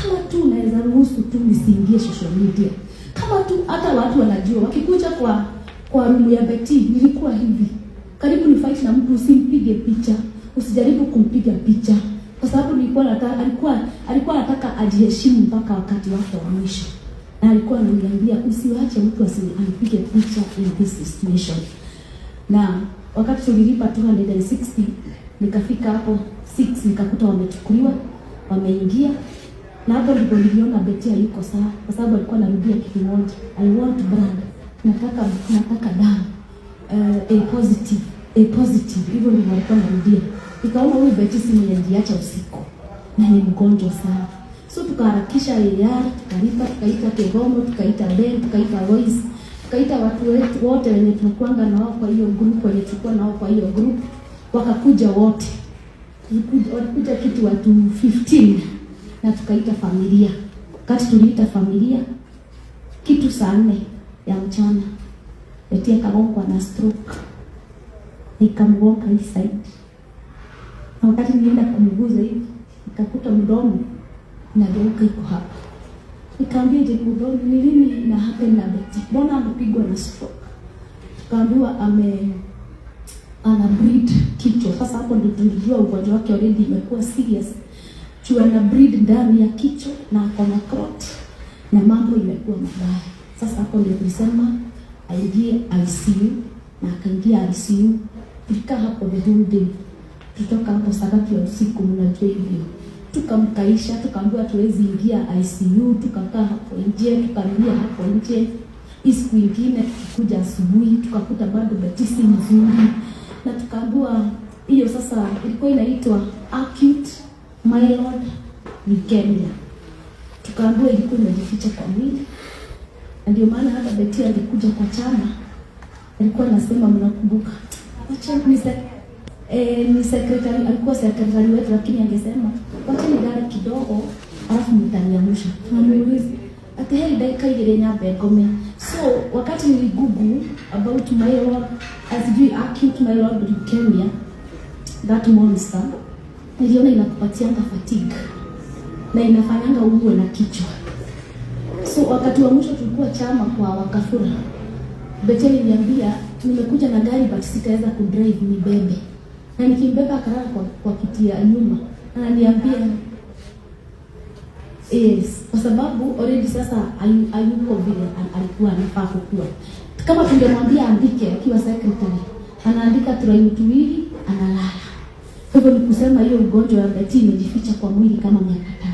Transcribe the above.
kama tu naweza ruhusu tu nisiingie social media, kama tu hata watu wanajua, wakikuja kwa room ya Betty nilikuwa hivi, karibu ni fight na mtu, usimpige picha, usijaribu kumpiga picha, kwa sababu alikuwa anataka ajiheshimu mpaka wakati wake wa mwisho, na alikuwa ananiambia usiwache mtu asinipige picha in this situation. Na wakati tulilipa 260, nikafika hapo 6 nikakuta wamechukuliwa, wameingia, na hapo ndipo niliona Betty yuko sawa, kwa sababu alikuwa anarudia kitu moja, I want brand, nataka damu, a positive, hivyo ndivyo alikuwa anarudia. Nikaona huyu Betty si mwenye ndiacha usiku na ni mgonjwa sana. So tukaharakisha AR, tukalipa, tukaita Kegomo, tukaita Ben, tukaita Lois, tukaita watu wetu wote wenye tunakuanga na wao kwa hiyo group, wenye tulikuwa nao kwa hiyo group, wakakuja wote. Walikuja kitu watu 15 na tukaita familia. Wakati tuliita familia kitu saa 4 ya mchana, Betty akagongwa na stroke. Nikamgonga hii side. Na wakati nilienda kumguza hivi, nikakuta mdomo nageuka iko hapa. Nikaambia je, mdomo ni nini na happen na Betty? Mbona amepigwa na stroke? Tukaambiwa ana bleed kichwa. Sasa hapo ndio tulijua ugonjwa wake already imekuwa serious. Chua na bleed ndani ya kichwa na akona clot na mambo imekuwa mabaya. Sasa hapo ndio tulisema aingie ICU, na akaingia ICU. Tulikaa hapo the whole day. Tutoka hapo saa 3 ya usiku, mnajua hivyo. Tukamkaisha, tukaambiwa tuwezi ingia ICU, tukakaa hapo nje, tukalia hapo nje. Siku nyingine tukikuja asubuhi tukakuta bado Betty si mzuri, na tukaambiwa hiyo sasa ilikuwa inaitwa acute myeloid leukemia. Tukaambiwa ilikuwa imejificha kwa mwili. Ndio maana hata Betty alikuja kwa chama, alikuwa anasema mnakumbuka, acha ni secretary, alikuwa secretary wetu, lakini angesema wacha nidare kidogo alafu mtaniamsha. Tunamuuliza ati heri dakika ile nyambe ngome. So wakati niligoogle about myeloid, asijui acute myeloid leukemia, that monster, niliona inakupatia fatigue na inafanyanga uwe na kichwa. So wakati wa mwisho tulikuwa chama kwa Wakafura, Betty aliniambia nimekuja na gari but sitaweza kudrive, ni bebe. Na nikimbeba akarara kwa kiti ya nyuma, ananiambia yes, kwa sababu already sasa hayuko vile alikuwa anafaa kukua. Kama tungemwambia andike akiwa secretary, anaandika tuwili analala. Hivyo ni kusema hiyo ugonjwa wa Betty imejificha kwa mwili kama miaka 5.